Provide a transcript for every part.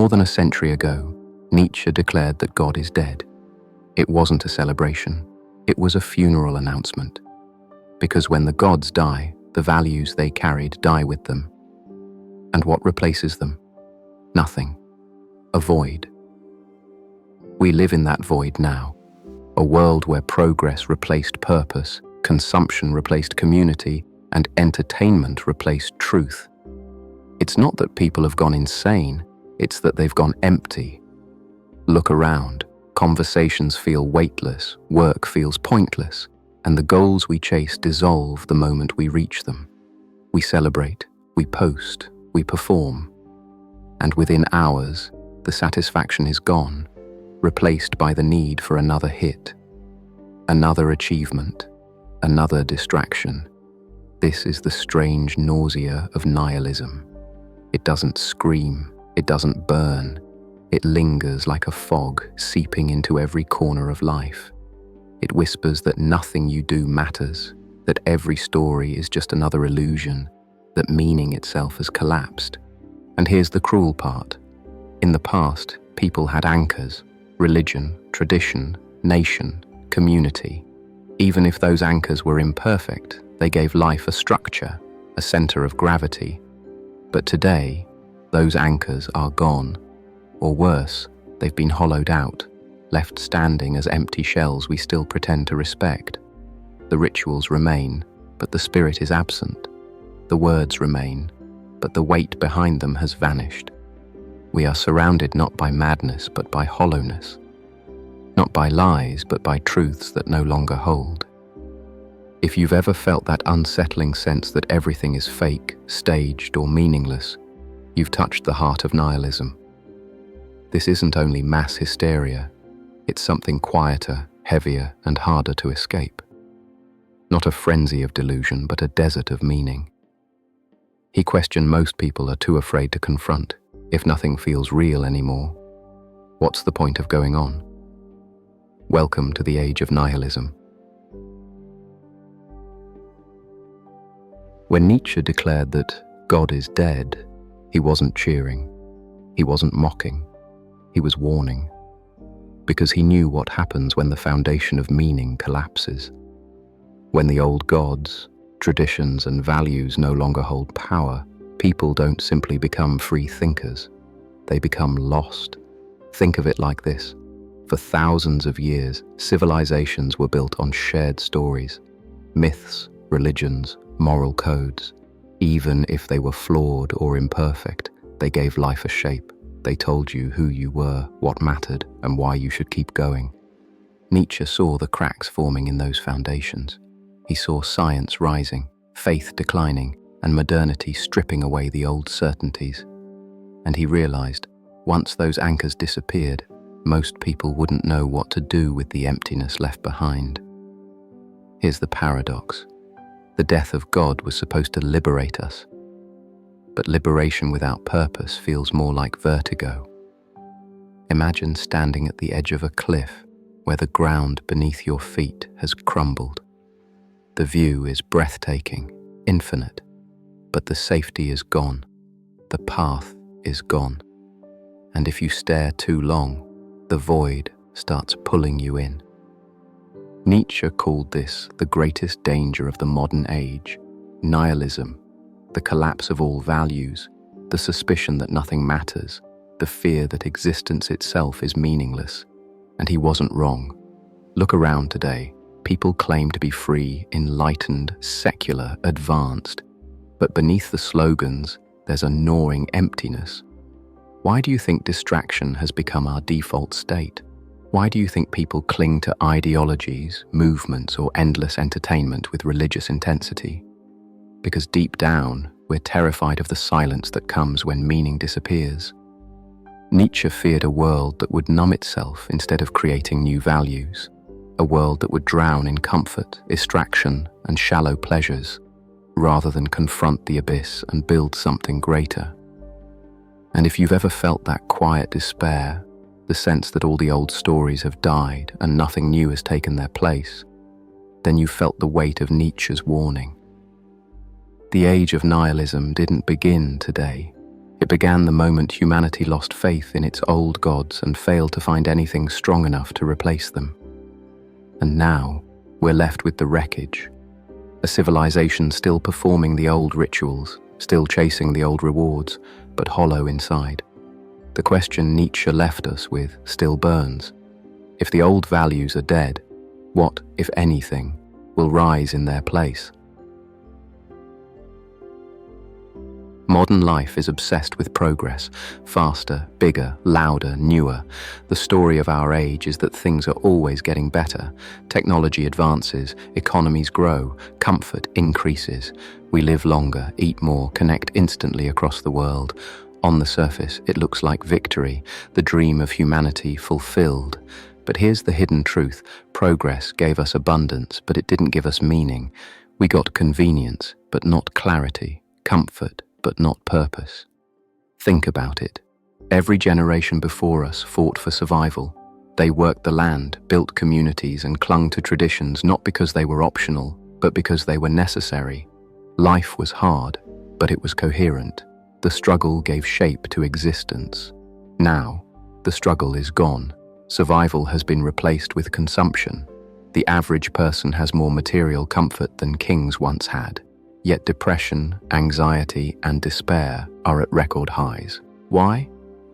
More than a century ago, Nietzsche declared that God is dead. It wasn't a celebration, it was a funeral announcement. Because when the gods die, the values they carried die with them. And what replaces them? Nothing. A void. We live in that void now, a world where progress replaced purpose, consumption replaced community, and entertainment replaced truth. It's not that people have gone insane, it's that they've gone empty. Look around. Conversations feel weightless, work feels pointless, and the goals we chase dissolve the moment we reach them. We celebrate, we post, we perform, and within hours, the satisfaction is gone, replaced by the need for another hit, another achievement, another distraction. This is the strange nausea of nihilism. It doesn't scream, it doesn't burn. It lingers like a fog, seeping into every corner of life. It whispers that nothing you do matters, that every story is just another illusion, that meaning itself has collapsed. And here's the cruel part. In the past, people had anchors: religion, tradition, nation, community. Even if those anchors were imperfect, they gave life a structure, a center of gravity. But today, those anchors are gone. Or worse, they've been hollowed out, left standing as empty shells we still pretend to respect. The rituals remain, but the spirit is absent. The words remain, but the weight behind them has vanished. We are surrounded not by madness, but by hollowness. Not by lies, but by truths that no longer hold. If you've ever felt that unsettling sense that everything is fake, staged, or meaningless, you've touched the heart of nihilism. This isn't only mass hysteria, it's something quieter, heavier, and harder to escape. Not a frenzy of delusion, but a desert of meaning. He questioned most people are too afraid to confront. If nothing feels real anymore, what's the point of going on? Welcome to the Age of Nihilism. When Nietzsche declared that God is dead, he wasn't cheering, he wasn't mocking. He was warning, because he knew what happens when the foundation of meaning collapses. When the old gods, traditions, and values no longer hold power, people don't simply become free thinkers. They become lost. Think of it like this. For thousands of years, civilizations were built on shared stories, myths, religions, moral codes. Even if they were flawed or imperfect, they gave life a shape. They told you who you were, what mattered, and why you should keep going. Nietzsche saw the cracks forming in those foundations. He saw science rising, faith declining, and modernity stripping away the old certainties. And he realized, once those anchors disappeared, most people wouldn't know what to do with the emptiness left behind. Here's the paradox. The death of God was supposed to liberate us. But liberation without purpose feels more like vertigo. Imagine standing at the edge of a cliff where the ground beneath your feet has crumbled. The view is breathtaking, infinite, but the safety is gone. The path is gone. And if you stare too long, the void starts pulling you in. Nietzsche called this the greatest danger of the modern age, nihilism. The collapse of all values, the suspicion that nothing matters, the fear that existence itself is meaningless. And he wasn't wrong. Look around today. People claim to be free, enlightened, secular, advanced. But beneath the slogans, there's a gnawing emptiness. Why do you think distraction has become our default state? Why do you think people cling to ideologies, movements, or endless entertainment with religious intensity? Because deep down, we're terrified of the silence that comes when meaning disappears. Nietzsche feared a world that would numb itself instead of creating new values, a world that would drown in comfort, distraction, and shallow pleasures, rather than confront the abyss and build something greater. And if you've ever felt that quiet despair, the sense that all the old stories have died and nothing new has taken their place, then you felt the weight of Nietzsche's warning. The age of nihilism didn't begin today. It began the moment humanity lost faith in its old gods and failed to find anything strong enough to replace them. And now, we're left with the wreckage. A civilization still performing the old rituals, still chasing the old rewards, but hollow inside. The question Nietzsche left us with still burns. If the old values are dead, what, if anything, will rise in their place? Modern life is obsessed with progress, faster, bigger, louder, newer. The story of our age is that things are always getting better. Technology advances, economies grow, comfort increases. We live longer, eat more, connect instantly across the world. On the surface, it looks like victory, the dream of humanity fulfilled. But here's the hidden truth. Progress gave us abundance, but it didn't give us meaning. We got convenience, but not clarity, comfort, but not purpose. Think about it. Every generation before us fought for survival. They worked the land, built communities, and clung to traditions not because they were optional, but because they were necessary. Life was hard, but it was coherent. The struggle gave shape to existence. Now, the struggle is gone. Survival has been replaced with consumption. The average person has more material comfort than kings once had. Yet depression, anxiety, and despair are at record highs. Why?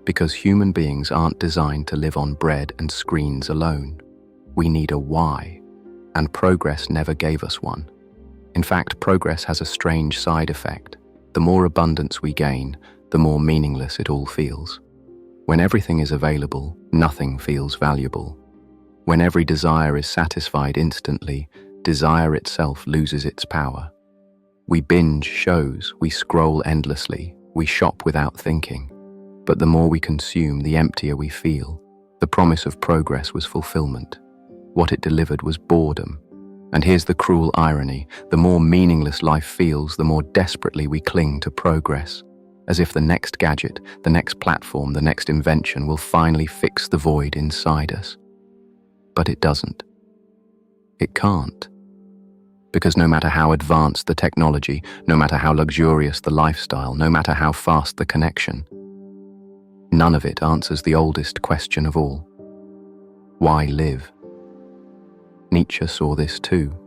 Because human beings aren't designed to live on bread and screens alone. We need a why, and progress never gave us one. In fact, progress has a strange side effect. The more abundance we gain, the more meaningless it all feels. When everything is available, nothing feels valuable. When every desire is satisfied instantly, desire itself loses its power. We binge shows, we scroll endlessly, we shop without thinking. But the more we consume, the emptier we feel. The promise of progress was fulfillment. What it delivered was boredom. And here's the cruel irony. The more meaningless life feels, the more desperately we cling to progress. As if the next gadget, the next platform, the next invention will finally fix the void inside us. But it doesn't. It can't. Because no matter how advanced the technology, no matter how luxurious the lifestyle, no matter how fast the connection, none of it answers the oldest question of all. Why live? Nietzsche saw this too.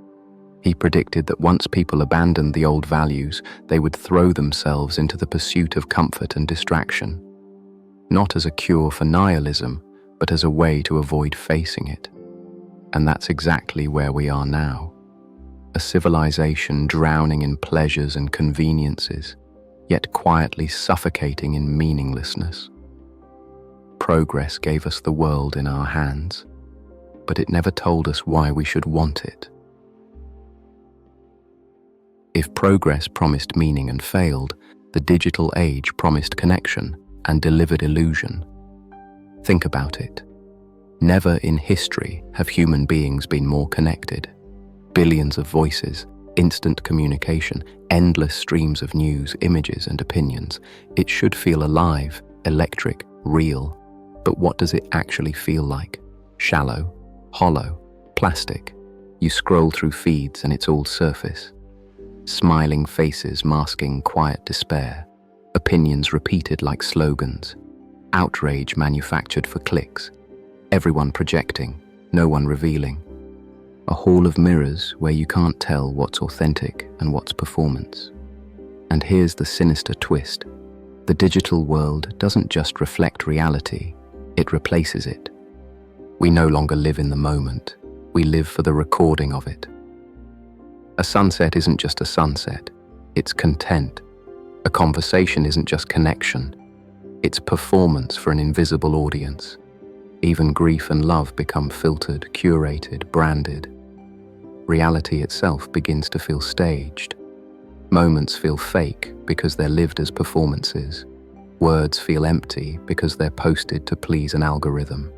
He predicted that once people abandoned the old values, they would throw themselves into the pursuit of comfort and distraction, not as a cure for nihilism, but as a way to avoid facing it. And that's exactly where we are now. A civilization drowning in pleasures and conveniences, yet quietly suffocating in meaninglessness. Progress gave us the world in our hands, but it never told us why we should want it. If progress promised meaning and failed, the digital age promised connection and delivered illusion. Think about it. Never in history have human beings been more connected. Billions of voices, instant communication, endless streams of news, images, and opinions. It should feel alive, electric, real. But what does it actually feel like? Shallow, hollow, plastic. You scroll through feeds and it's all surface. Smiling faces masking quiet despair. Opinions repeated like slogans. Outrage manufactured for clicks. Everyone projecting, no one revealing. A hall of mirrors where you can't tell what's authentic and what's performance. And here's the sinister twist. The digital world doesn't just reflect reality, it replaces it. We no longer live in the moment, we live for the recording of it. A sunset isn't just a sunset, it's content. A conversation isn't just connection, it's performance for an invisible audience. Even grief and love become filtered, curated, branded. Reality itself begins to feel staged. Moments feel fake because they're lived as performances. Words feel empty because they're posted to please an algorithm.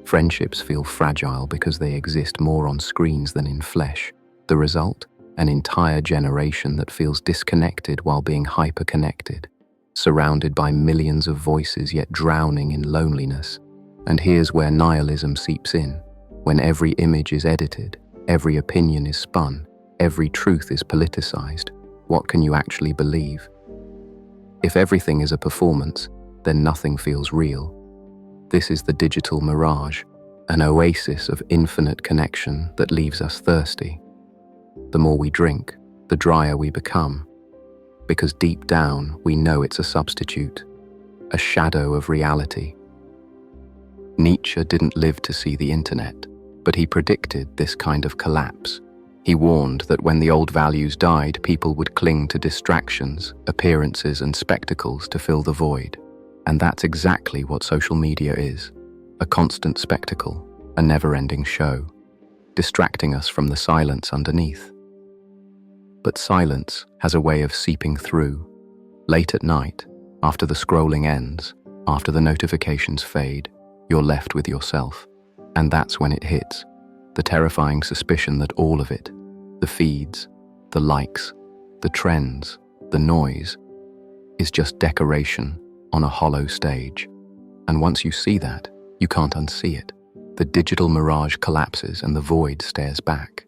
Friendships feel fragile because they exist more on screens than in flesh. The result? An entire generation that feels disconnected while being hyper-connected, surrounded by millions of voices yet drowning in loneliness. And here's where nihilism seeps in. When every image is edited, every opinion is spun, every truth is politicized, what can you actually believe? If everything is a performance, then nothing feels real. This is the digital mirage, an oasis of infinite connection that leaves us thirsty. The more we drink, the drier we become, because deep down we know it's a substitute, a shadow of reality. Nietzsche didn't live to see the internet, but he predicted this kind of collapse. He warned that when the old values died, people would cling to distractions, appearances, and spectacles to fill the void. And that's exactly what social media is: a constant spectacle, a never-ending show, distracting us from the silence underneath. But silence has a way of seeping through. Late at night, after the scrolling ends, after the notifications fade, you're left with yourself. And that's when it hits, the terrifying suspicion that all of it, the feeds, the likes, the trends, the noise, is just decoration on a hollow stage. And once you see that, you can't unsee it. The digital mirage collapses and the void stares back.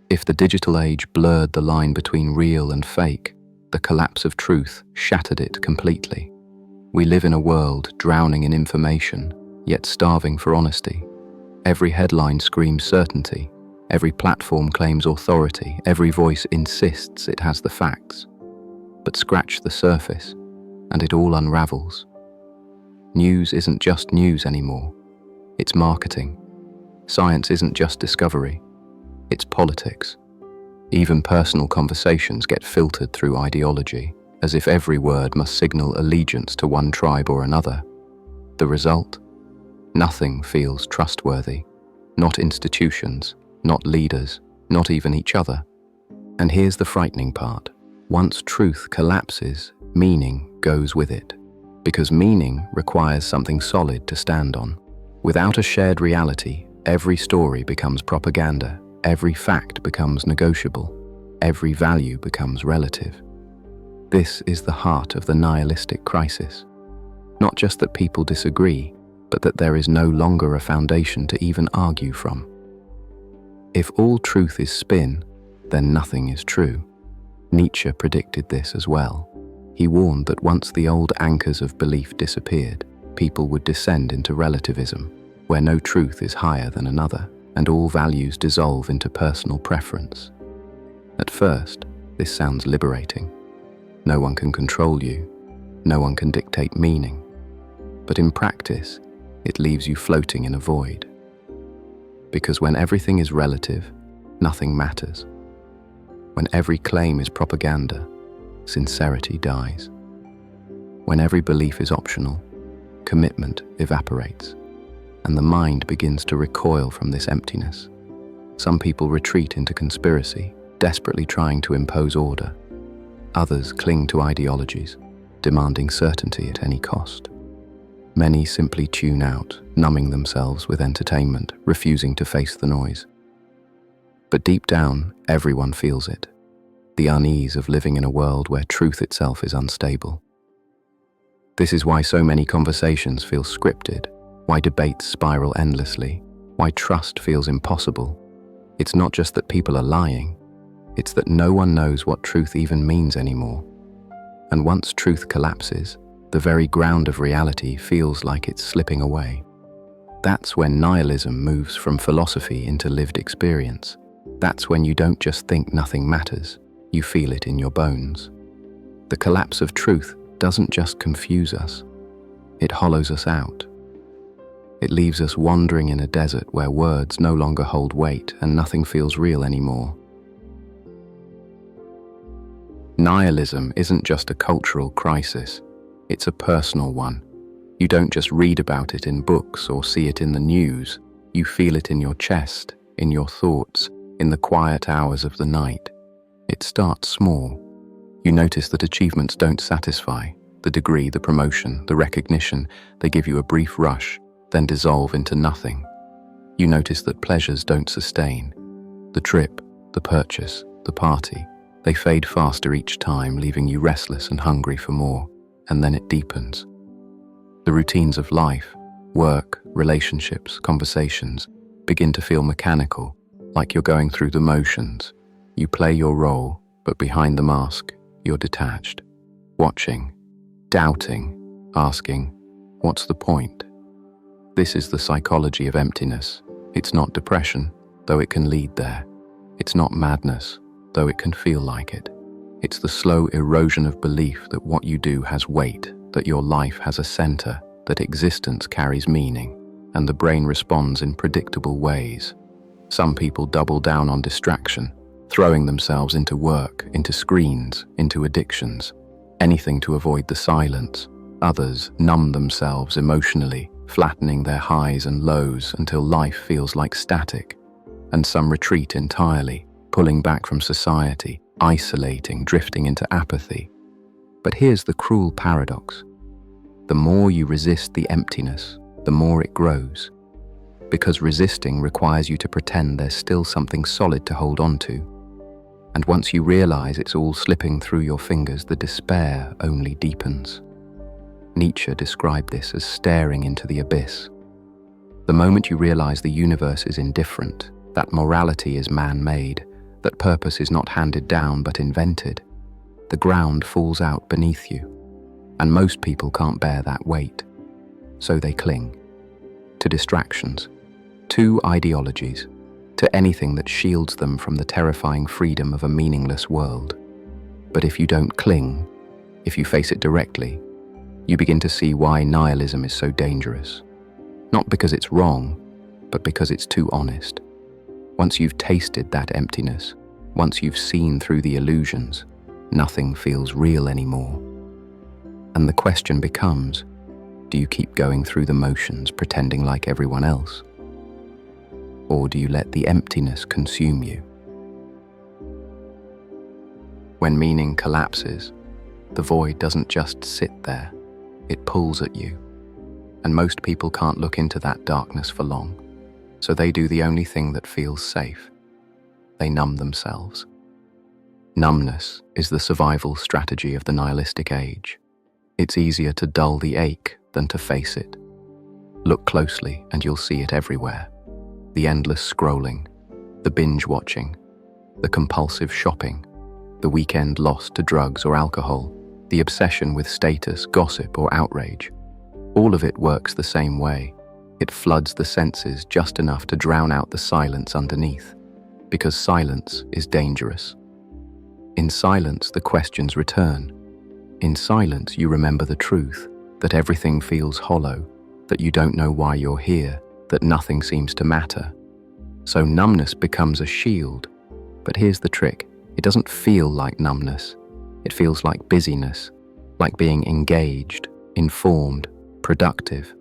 If the digital age blurred the line between real and fake, the collapse of truth shattered it completely. We live in a world drowning in information, yet starving for honesty. Every headline screams certainty. Every platform claims authority. Every voice insists it has the facts. But scratch the surface, and it all unravels. News isn't just news anymore. It's marketing. Science isn't just discovery. It's politics. Even personal conversations get filtered through ideology, as if every word must signal allegiance to one tribe or another. The result? Nothing feels trustworthy. Not institutions, not leaders, not even each other. And here's the frightening part. Once truth collapses, meaning goes with it. Because meaning requires something solid to stand on. Without a shared reality, every story becomes propaganda. Every fact becomes negotiable. Every value becomes relative. This is the heart of the nihilistic crisis. Not just that people disagree, but that there is no longer a foundation to even argue from. If all truth is spin, then nothing is true. Nietzsche predicted this as well. He warned that once the old anchors of belief disappeared, people would descend into relativism, where no truth is higher than another, and all values dissolve into personal preference. At first, this sounds liberating. No one can control you. No one can dictate meaning. But in practice, it leaves you floating in a void. Because when everything is relative, nothing matters. When every claim is propaganda, sincerity dies. When every belief is optional, commitment evaporates, and the mind begins to recoil from this emptiness. Some people retreat into conspiracy, desperately trying to impose order. Others cling to ideologies, demanding certainty at any cost. Many simply tune out, numbing themselves with entertainment, refusing to face the noise. But deep down, everyone feels it. The unease of living in a world where truth itself is unstable. This is why so many conversations feel scripted, why debates spiral endlessly, why trust feels impossible. It's not just that people are lying, it's that no one knows what truth even means anymore. And once truth collapses, the very ground of reality feels like it's slipping away. That's when nihilism moves from philosophy into lived experience. That's when you don't just think nothing matters, you feel it in your bones. The collapse of truth doesn't just confuse us, it hollows us out. It leaves us wandering in a desert where words no longer hold weight and nothing feels real anymore. Nihilism isn't just a cultural crisis, it's a personal one. You don't just read about it in books or see it in the news, you feel it in your chest, in your thoughts, in the quiet hours of the night. It starts small. You notice that achievements don't satisfy. The degree, the promotion, the recognition, they give you a brief rush, then dissolve into nothing. You notice that pleasures don't sustain. The trip, the purchase, the party, they fade faster each time, leaving you restless and hungry for more, and then it deepens. The routines of life, work, relationships, conversations, begin to feel mechanical, like you're going through the motions. You play your role, but behind the mask, you're detached, watching, doubting, asking, what's the point? This is the psychology of emptiness. It's not depression, though it can lead there. It's not madness, though it can feel like it. It's the slow erosion of belief that what you do has weight, that your life has a center, that existence carries meaning, and the brain responds in predictable ways. Some people double down on distraction, throwing themselves into work, into screens, into addictions, anything to avoid the silence. Others numb themselves emotionally, flattening their highs and lows until life feels like static. And some retreat entirely, pulling back from society, isolating, drifting into apathy. But here's the cruel paradox. The more you resist the emptiness, the more it grows. Because resisting requires you to pretend there's still something solid to hold on to. And once you realize it's all slipping through your fingers, the despair only deepens. Nietzsche described this as staring into the abyss. The moment you realize the universe is indifferent, that morality is man-made, that purpose is not handed down but invented, the ground falls out beneath you. And most people can't bear that weight. So they cling to distractions, to ideologies, to anything that shields them from the terrifying freedom of a meaningless world. But if you don't cling, if you face it directly, you begin to see why nihilism is so dangerous. Not because it's wrong, but because it's too honest. Once you've tasted that emptiness, once you've seen through the illusions, nothing feels real anymore. And the question becomes, do you keep going through the motions, pretending like everyone else? Or do you let the emptiness consume you? When meaning collapses, the void doesn't just sit there, it pulls at you. And most people can't look into that darkness for long, so they do the only thing that feels safe. They numb themselves. Numbness is the survival strategy of the nihilistic age. It's easier to dull the ache than to face it. Look closely and you'll see it everywhere. The endless scrolling, the binge watching, the compulsive shopping, the weekend lost to drugs or alcohol, the obsession with status, gossip, or outrage. All of it works the same way. It floods the senses just enough to drown out the silence underneath, because silence is dangerous. In silence, the questions return. In silence, you remember the truth, that everything feels hollow, that you don't know why you're here, that nothing seems to matter. So numbness becomes a shield. But here's the trick. It doesn't feel like numbness. It feels like busyness, like being engaged, informed, productive.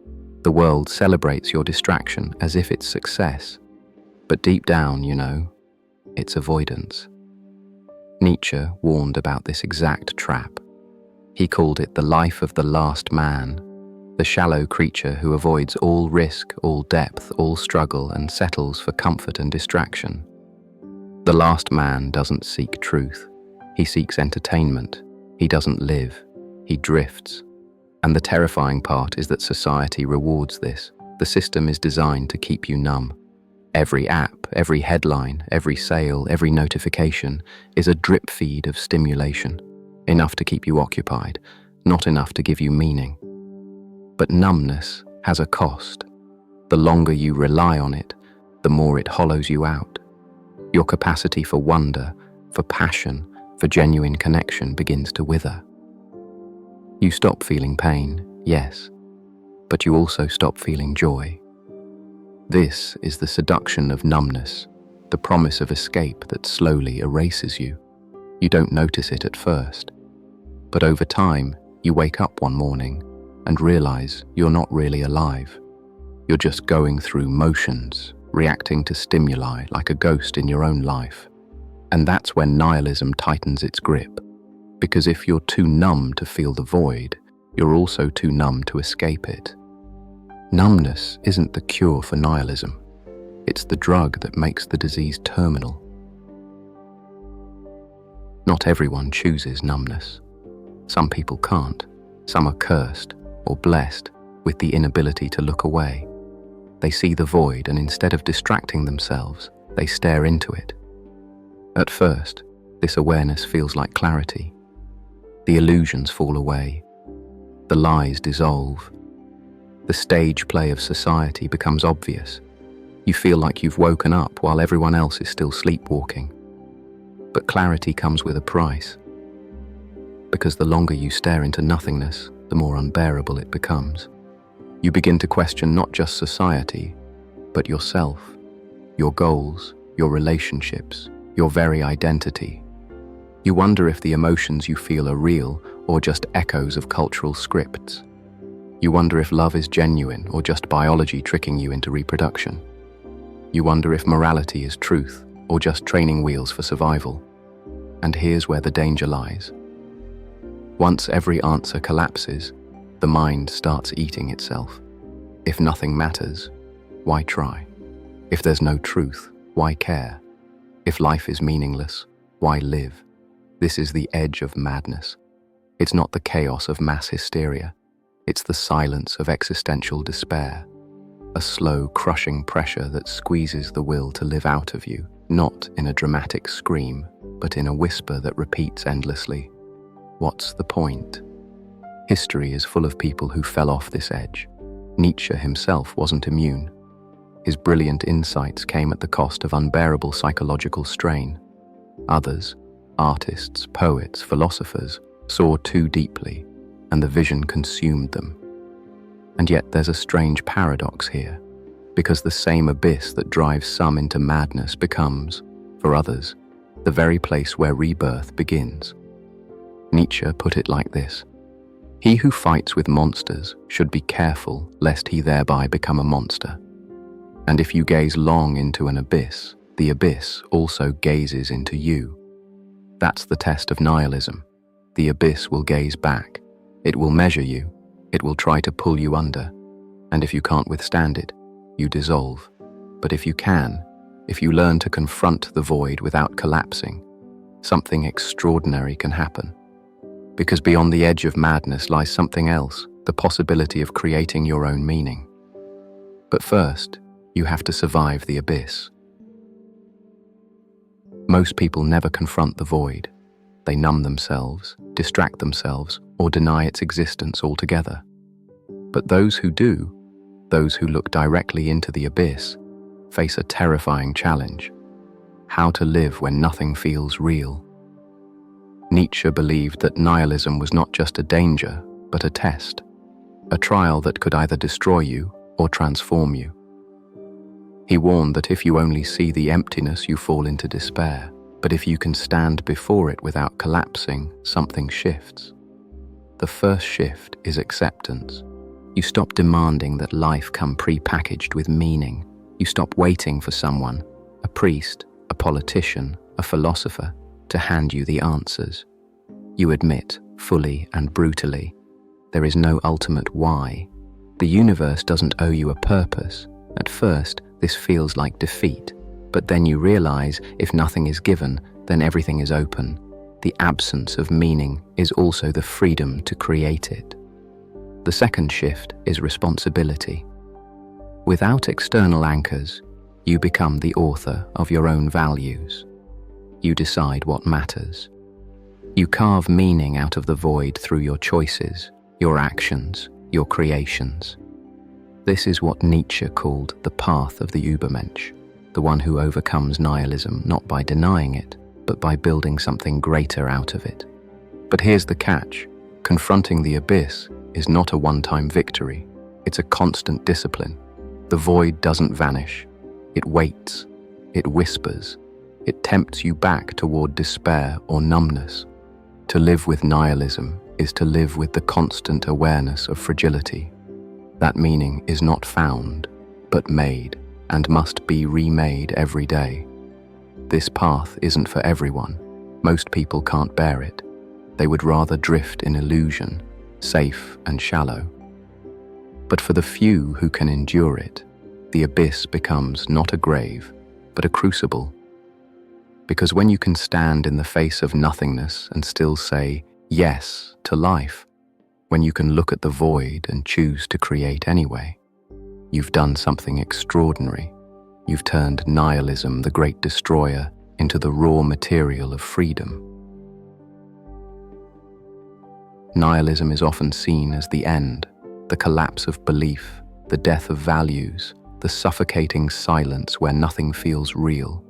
The world celebrates your distraction as if it's success. But deep down, you know, it's avoidance. Nietzsche warned about this exact trap. He called it the life of the last man, the shallow creature who avoids all risk, all depth, all struggle, and settles for comfort and distraction. The last man doesn't seek truth. He seeks entertainment. He doesn't live. He drifts. And the terrifying part is that society rewards this. The system is designed to keep you numb. Every app, every headline, every sale, every notification is a drip feed of stimulation. Enough to keep you occupied, not enough to give you meaning. But numbness has a cost. The longer you rely on it, the more it hollows you out. Your capacity for wonder, for passion, for genuine connection begins to wither. You stop feeling pain, yes, but you also stop feeling joy. This is the seduction of numbness, the promise of escape that slowly erases you. You don't notice it at first, but over time, you wake up one morning and realize you're not really alive. You're just going through motions, reacting to stimuli like a ghost in your own life. And that's when nihilism tightens its grip. Because if you're too numb to feel the void, you're also too numb to escape it. Numbness isn't the cure for nihilism. It's the drug that makes the disease terminal. Not everyone chooses numbness. Some people can't. Some are cursed or blessed with the inability to look away. They see the void and instead of distracting themselves, they stare into it. At first, this awareness feels like clarity. The illusions fall away. The lies dissolve. The stage play of society becomes obvious. You feel like you've woken up while everyone else is still sleepwalking. But clarity comes with a price. Because the longer you stare into nothingness, the more unbearable it becomes. You begin to question not just society, but yourself, your goals, your relationships, your very identity. You wonder if the emotions you feel are real or just echoes of cultural scripts. You wonder if love is genuine or just biology tricking you into reproduction. You wonder if morality is truth or just training wheels for survival. And here's where the danger lies. Once every answer collapses, the mind starts eating itself. If nothing matters, why try? If there's no truth, why care? If life is meaningless, why live? This is the edge of madness. It's not the chaos of mass hysteria. It's the silence of existential despair. A slow, crushing pressure that squeezes the will to live out of you, not in a dramatic scream, but in a whisper that repeats endlessly. What's the point? History is full of people who fell off this edge. Nietzsche himself wasn't immune. His brilliant insights came at the cost of unbearable psychological strain. Others, artists, poets, philosophers, saw too deeply, and the vision consumed them. And yet there's a strange paradox here, because the same abyss that drives some into madness becomes, for others, the very place where rebirth begins. Nietzsche put it like this: "He who fights with monsters should be careful lest he thereby become a monster. And if you gaze long into an abyss, the abyss also gazes into you." That's the test of nihilism. The abyss will gaze back. It will measure you. It will try to pull you under. And if you can't withstand it, you dissolve. But if you can, if you learn to confront the void without collapsing, something extraordinary can happen. Because beyond the edge of madness lies something else, the possibility of creating your own meaning. But first, you have to survive the abyss. Most people never confront the void. They numb themselves, distract themselves, or deny its existence altogether. But those who do, those who look directly into the abyss, face a terrifying challenge: how to live when nothing feels real. Nietzsche believed that nihilism was not just a danger, but a test, a trial that could either destroy you or transform you. He warned that if you only see the emptiness, you fall into despair, but if you can stand before it without collapsing, something shifts. The first shift is acceptance. You stop demanding that life come pre-packaged with meaning. You stop waiting for someone, a priest, a politician, a philosopher, to hand you the answers. You admit, fully and brutally, there is no ultimate why. The universe doesn't owe you a purpose. At first, this feels like defeat, but then you realize if nothing is given, then everything is open. The absence of meaning is also the freedom to create it. The second shift is responsibility. Without external anchors, you become the author of your own values. You decide what matters. You carve meaning out of the void through your choices, your actions, your creations. This is what Nietzsche called the path of the Übermensch, the one who overcomes nihilism not by denying it, but by building something greater out of it. But here's the catch: confronting the abyss is not a one-time victory. It's a constant discipline. The void doesn't vanish. It waits. It whispers. It tempts you back toward despair or numbness. To live with nihilism is to live with the constant awareness of fragility. That meaning is not found, but made, and must be remade every day. This path isn't for everyone. Most people can't bear it. They would rather drift in illusion, safe and shallow. But for the few who can endure it, the abyss becomes not a grave, but a crucible. Because when you can stand in the face of nothingness and still say yes to life, when you can look at the void and choose to create anyway, you've done something extraordinary. You've turned nihilism, the great destroyer, into the raw material of freedom. Nihilism is often seen as the end, the collapse of belief, the death of values, the suffocating silence where nothing feels real.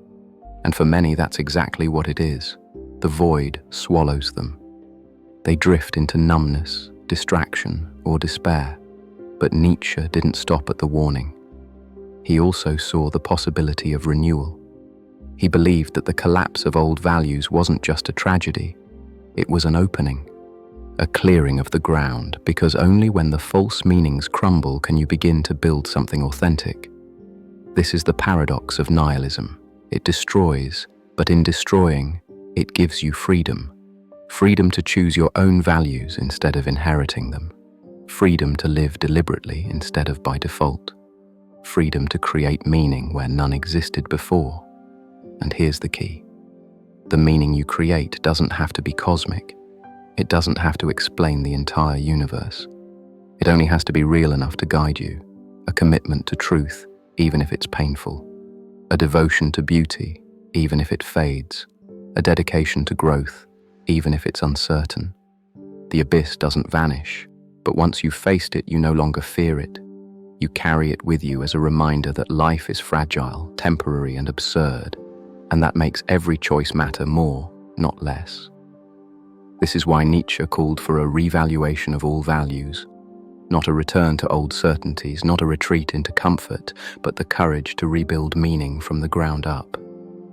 And for many, that's exactly what it is. The void swallows them. They drift into numbness, distraction, or despair. But Nietzsche didn't stop at the warning. He also saw the possibility of renewal. He believed that the collapse of old values wasn't just a tragedy, it was an opening, a clearing of the ground, because only when the false meanings crumble can you begin to build something authentic. This is the paradox of nihilism. It destroys, but in destroying, it gives you freedom. Freedom to choose your own values instead of inheriting them. Freedom to live deliberately instead of by default. Freedom to create meaning where none existed before. And here's the key. The meaning you create doesn't have to be cosmic. It doesn't have to explain the entire universe. It only has to be real enough to guide you. A commitment to truth, even if it's painful. A devotion to beauty, even if it fades. A dedication to growth, even if it's uncertain. The abyss doesn't vanish, but once you've faced it, you no longer fear it. You carry it with you as a reminder that life is fragile, temporary, and absurd, and that makes every choice matter more, not less. This is why Nietzsche called for a revaluation of all values, not a return to old certainties, not a retreat into comfort, but the courage to rebuild meaning from the ground up,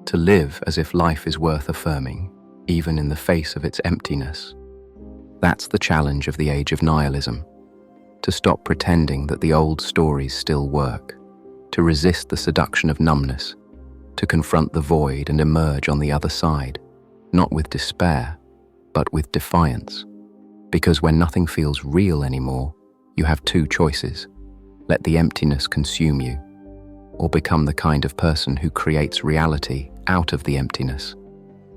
to live as if life is worth affirming, even in the face of its emptiness. That's the challenge of the Age of Nihilism. To stop pretending that the old stories still work, to resist the seduction of numbness, to confront the void and emerge on the other side, not with despair, but with defiance. Because when nothing feels real anymore, you have two choices. Let the emptiness consume you, or become the kind of person who creates reality out of the emptiness.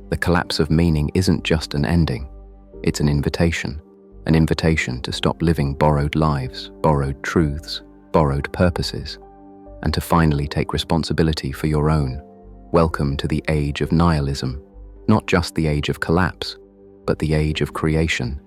The collapse of meaning isn't just an ending, it's an invitation to stop living borrowed lives, borrowed truths, borrowed purposes, and to finally take responsibility for your own. Welcome to the Age of Nihilism, not just the age of collapse, but the age of creation.